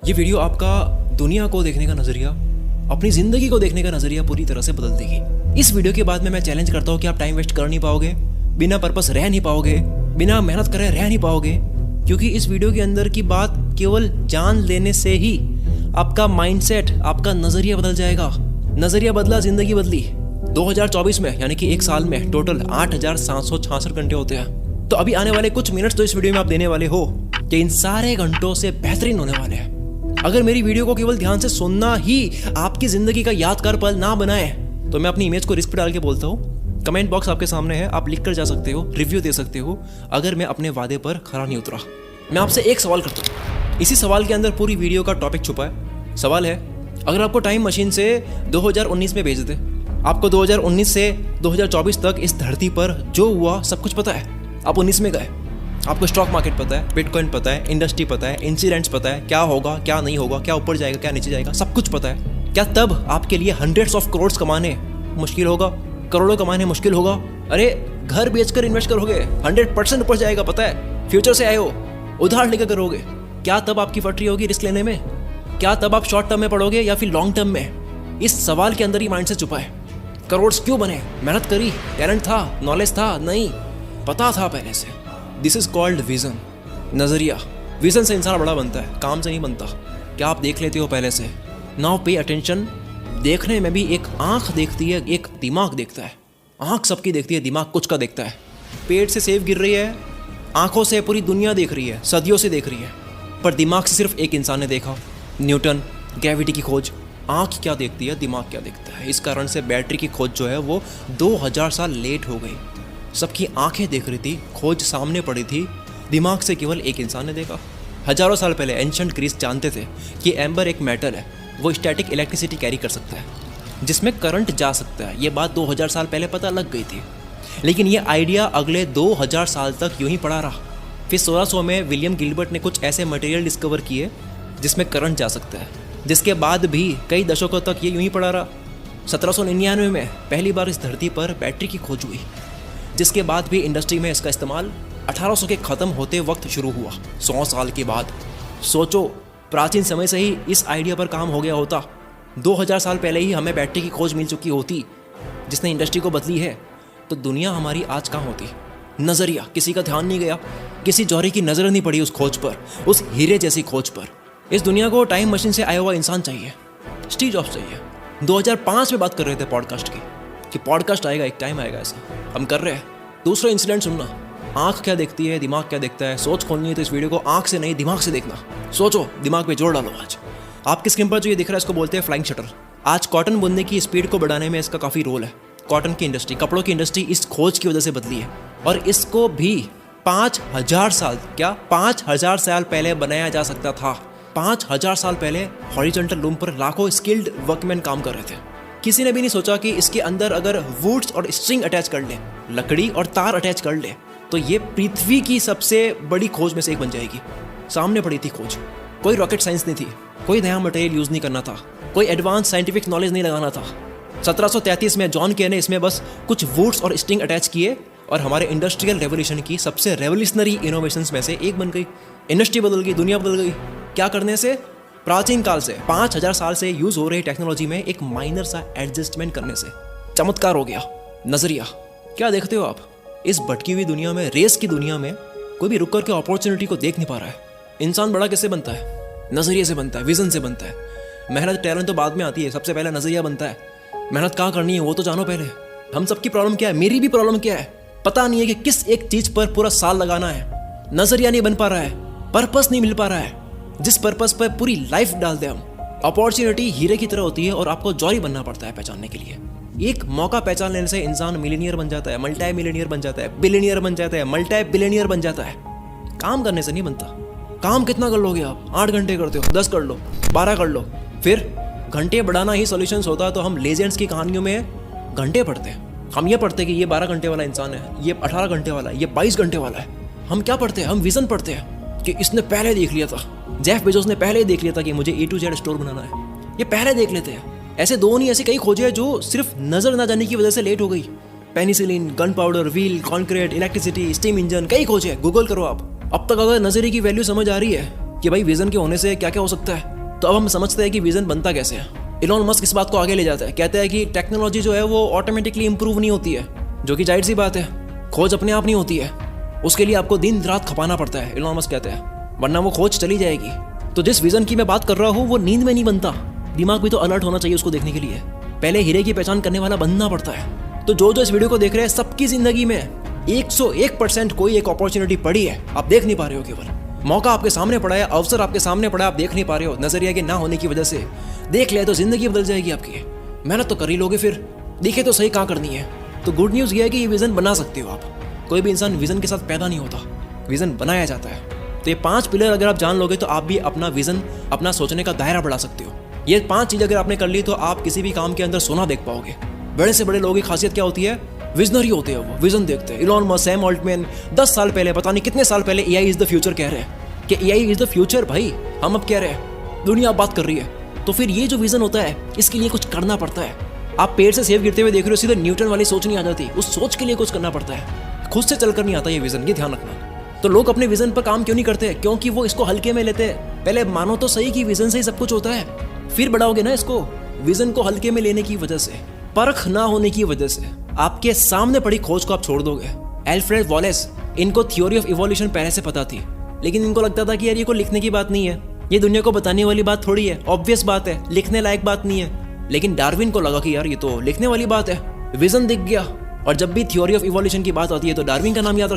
ये वीडियो आपका दुनिया को देखने का नजरिया, अपनी जिंदगी को देखने का नजरिया पूरी तरह से बदल देगी। इस वीडियो के बाद में मैं चैलेंज करता हूँ कि आप टाइम वेस्ट कर नहीं पाओगे, बिना पर्पस रह नहीं पाओगे, बिना मेहनत करे रह नहीं पाओगे, क्योंकि इस वीडियो के अंदर की बात केवल जान लेने से ही आपका माइंडसेट, आपका नजरिया बदल जाएगा। नजरिया बदला, जिंदगी बदली। 2024 में यानी कि एक साल में टोटल 8,766 घंटे होते हैं। तो अभी आने वाले कुछ मिनट्स तो इस वीडियो में आप देने वाले हो कि इन सारे घंटों से बेहतरीन होने वाले हैं। अगर मेरी वीडियो को केवल ध्यान से सुनना ही आपकी जिंदगी का यादगार पल ना बनाए तो मैं अपनी इमेज को रिस्क पे डाल के बोलता हूँ, कमेंट बॉक्स आपके सामने है, आप लिख कर जा सकते हो, रिव्यू दे सकते हो अगर मैं अपने वादे पर खरा नहीं उतरा। मैं आपसे एक सवाल करता हूँ, इसी सवाल के अंदर पूरी वीडियो का टॉपिक छुपा है। सवाल है, अगर आपको टाइम मशीन से 2019 में भेज दे, आपको 2019 से 2024 तक इस धरती पर जो हुआ सब कुछ पता है, आप 19 में गए, आपको स्टॉक मार्केट पता है, बिटकॉइन पता है, इंडस्ट्री पता है, इंसिडेंट्स पता है, क्या होगा क्या नहीं होगा, क्या ऊपर जाएगा क्या नीचे जाएगा, सब कुछ पता है। क्या तब आपके लिए हंड्रेड्स ऑफ करोड़ कमाने मुश्किल होगा, करोड़ों कमाने मुश्किल होगा? अरे घर बेचकर इन्वेस्ट करोगे, 100% ऊपर जाएगा, पता है, फ्यूचर से आए हो, उधार लेकर करोगे, क्या तब आपकी फटरी होगी रिस्क लेने में? क्या तब आप शॉर्ट टर्म में पढ़ोगे या फिर लॉन्ग टर्म में? इस सवाल के अंदर ही माइंड से छुपा है। करोड़ क्यों बने? मेहनत करी, टैलेंट था, नॉलेज था? नहीं, पता था पहले से। दिस इज कॉल्ड विजन, नजरिया। विजन से इंसान बड़ा बनता है, काम से नहीं बनता। क्या आप देख लेते हो पहले से? Now pay attention. देखने में भी एक आंख देखती है, एक दिमाग देखता है। आंख सबकी देखती है, दिमाग कुछ का देखता है। पेट से सेब गिर रही है, आंखों से पूरी दुनिया देख रही है, सदियों से देख रही है, पर दिमाग से सिर्फ एक इंसान ने देखा, न्यूटन, ग्रेविटी की खोज। आंख क्या देखती है, दिमाग क्या देखता है। इस कारण से बैटरी की खोज जो है वो 2000 साल लेट हो गई। सबकी आंखें देख रही थी, खोज सामने पड़ी थी, दिमाग से केवल एक इंसान ने देखा। हजारों साल पहले एंशिएंट ग्रीस जानते थे कि एम्बर एक मेटल है, वो स्टैटिक इलेक्ट्रिसिटी कैरी कर सकता है, जिसमें करंट जा सकता है। ये बात 2000 साल पहले पता लग गई थी, लेकिन ये आइडिया अगले 2000 साल तक यूं ही पड़ा रहा। फिर 1600 में विलियम गिलबर्ट ने कुछ ऐसे मटेरियल डिस्कवर किए जिसमें करंट जा सकता है, जिसके बाद भी कई दशकों तक ये यूं ही पड़ा रहा। 1799 में पहली बार इस धरती पर बैटरी की खोज हुई, जिसके बाद भी इंडस्ट्री में इसका इस्तेमाल 1800 के ख़त्म होते वक्त शुरू हुआ, 100 साल के बाद। सोचो, प्राचीन समय से ही इस आइडिया पर काम हो गया होता, 2000 साल पहले ही हमें बैटरी की खोज मिल चुकी होती जिसने इंडस्ट्री को बदली है, तो दुनिया हमारी आज कहाँ होती? नज़रिया, किसी का ध्यान नहीं गया, किसी जौहरी की नज़र नहीं पड़ी उस खोज पर, उस हीरे जैसी खोज पर। इस दुनिया को टाइम मशीन से आया हुआ इंसान चाहिए, स्टीव जॉब्स चाहिए। 2005 में बात कर रहे थे पॉडकास्ट की कि पॉडकास्ट आएगा, एक टाइम आएगा, ऐसा हम कर रहे हैं। दूसरा इंसिडेंट सुनना, आंख क्या देखती है, दिमाग क्या देखता है। सोच खोलनी है तो इस वीडियो को आंख से नहीं दिमाग से देखना। सोचो, दिमाग पे जोर डालो। आज आपकी स्क्रीन पर जो ये दिख रहा है इसको बोलते हैं फ्लाइंग शटर। आज कॉटन बुनने की स्पीड को बढ़ाने में इसका काफ़ी रोल है। कॉटन की इंडस्ट्री, कपड़ों की इंडस्ट्री इस खोज की वजह से बदली है, और इसको भी 5000 साल, क्या 5000 साल पहले बनाया जा सकता था। 5000 साल पहले हॉरिजॉन्टल लूम पर लाखों स्किल्ड वर्कमैन काम कर रहे थे। किसी ने भी नहीं सोचा कि इसके अंदर अगर वुड्स और स्ट्रिंग अटैच कर ले, लकड़ी और तार अटैच कर ले, तो ये पृथ्वी की सबसे बड़ी खोज में से एक बन जाएगी। सामने पड़ी थी खोज, कोई रॉकेट साइंस नहीं थी, कोई नया मटेरियल यूज़ नहीं करना था, कोई एडवांस साइंटिफिक नॉलेज नहीं लगाना था। 1733 में जॉन के ने इसमें बस कुछ वुड्स और स्ट्रिंग अटैच किए और हमारे इंडस्ट्रियल रेवोल्यूशन की सबसे रेवोल्यूशनरी इनोवेशंस में से एक बन गई। इंडस्ट्री बदल गई, दुनिया बदल गई। क्या करने से? प्राचीन काल से 5000 साल से यूज हो रही टेक्नोलॉजी में एक माइनर सा एडजस्टमेंट करने से चमत्कार हो गया। नजरिया, क्या देखते हो आप? इस भटकी हुई दुनिया में, रेस की दुनिया में कोई भी रुक कर के अपॉर्चुनिटी को देख नहीं पा रहा है। इंसान बड़ा किससे बनता है? नजरिए से बनता है, विजन से बनता है। मेहनत टैलेंट तो बाद में आती है, सबसे पहले नजरिया बनता है। मेहनत कहाँ करनी है वो तो जानो पहले। हम सबकी प्रॉब्लम क्या है? मेरी भी प्रॉब्लम क्या है? पता नहीं है कि किस एक चीज पर पूरा साल लगाना है। नजरिया नहीं बन पा रहा है, पर्पस नहीं मिल पा रहा है, जिस पर्पस पर पूरी लाइफ डाल दे हम। अपॉर्चुनिटी हीरे की तरह होती है और आपको जौहरी बनना पड़ता है पहचानने के लिए। एक मौका पहचान लेने से इंसान मिलीनियर बन जाता है, मल्टी मिलीनियर बन जाता है, बिलियनियर बन जाता है, मल्टी बिलियनियर बन जाता है। काम करने से नहीं बनता। काम कितना कर लोगे आप? 8 घंटे करते हो, 10 कर लो, 12 कर लो, फिर घंटे बढ़ाना ही सॉल्यूशंस होता। तो हम लेजेंड्स की कहानियों में घंटे पढ़ते हैं। हम ये पढ़ते हैं कि ये 12 घंटे वाला इंसान है, ये 18 घंटे वाला है, ये 22 घंटे वाला है। हम क्या पढ़ते हैं? हम विजन पढ़ते हैं कि इसने पहले देख लिया था, जेफ बेजोस ने पहले ही देख लिया था कि मुझे A to Z स्टोर बनाना है। ये पहले देख लेते हैं। ऐसे दो नहीं, ऐसे कई खोजें हैं जो सिर्फ नजर ना जाने की वजह से लेट हो गई। Penicillin, gun powder, wheel, concrete, electricity, steam engine, कई खोजें, गूगल करो आप। अब तक अगर नजरिए की वैल्यू समझ आ रही है कि भाई विजन के होने से क्या क्या हो सकता है, तो अब हम समझते हैं कि विजन बनता कैसे है। इलॉन मस्क इस बात को आगे ले जाता है, कहता है कि टेक्नोलॉजी जो है वो ऑटोमेटिकली इंप्रूव नहीं होती है, जो कि जाहिर सी बात है। खोज अपने आप नहीं होती है, उसके लिए आपको दिन रात खपाना पड़ता है, इलॉन मस्क कहते हैं, वरना वो खोज चली जाएगी। तो जिस विजन की मैं बात कर रहा हूँ वो नींद में नहीं बनता, दिमाग भी तो अलर्ट होना चाहिए उसको देखने के लिए। पहले हीरे की पहचान करने वाला बनना पड़ता है। तो जो इस वीडियो को देख रहे हैं, सबकी जिंदगी में 101% कोई एक अपॉर्चुनिटी पड़ी है, आप देख नहीं पा रहे हो। केवल मौका आपके सामने पड़ा है, अवसर आपके सामने पड़ा है, आप देख नहीं पा रहे हो। नजरिया के ना होने की वजह से देख लिया तो जिंदगी बदल जाएगी आपकी। मेहनत तो कर ही लोगे, फिर दिखे तो सही कहाँ करनी है। तो गुड न्यूज़ ये है कि ये विजन बना सकते हो आप। कोई भी इंसान विजन के साथ पैदा नहीं होता, विजन बनाया जाता है। तो ये 5 पिलर अगर आप जान लोगे तो आप भी अपना विजन, अपना सोचने का दायरा बढ़ा सकते हो। ये 5 चीज़ अगर आपने कर ली तो आप किसी भी काम के अंदर सोना देख पाओगे। बड़े से बड़े लोगों की खासियत क्या होती है? विजनरी होते हैं, वो विजन देखते हैं। इलॉन मस्क, सैम ऑल्टमैन 10 साल पहले, पता नहीं कितने साल पहले एआई इज द फ्यूचर कह रहे हैं कि एआई इज द फ्यूचर। भाई हम अब कह रहे हैं, दुनिया बात कर रही है। तो फिर ये जो विजन होता है, इसके लिए कुछ करना पड़ता है। आप पेड़ से सेब गिरते हुए देख रहे हो, सीधे न्यूटन वाली सोच नहीं आ जाती, उस सोच के लिए कुछ करना पड़ता है। खुद से चलकर नहीं आता ये विजन, ये ध्यान रखना। तो लोग अपने विजन पर काम क्यों नहीं करते? क्योंकि वो इसको हल्के में लेते हैं। पहले मानो तो सही कि विजन से ही सब कुछ होता है, फिर बढ़ाओगे ना इसको। विजन को हल्के में लेने की वजह से, परख ना होने की वजह से आपके सामने पड़ी खोज को आप छोड़ दोगे। एल्फ्रेड वॉलेस, इनको थ्योरी ऑफ इवोल्यूशन पहले से पता थी, लेकिन इनको लगता था कि यार ये को लिखने की बात नहीं है, ये दुनिया को बताने वाली बात थोड़ी है, ऑब्वियस बात है, लिखने लायक बात नहीं है। लेकिन डार्विन को लगा कि यार ये तो लिखने वाली बात है, विजन दिख गया। और जब भी थ्योरी ऑफ इवोल्यूशन की बात आती है तो डार्विन का नाम याद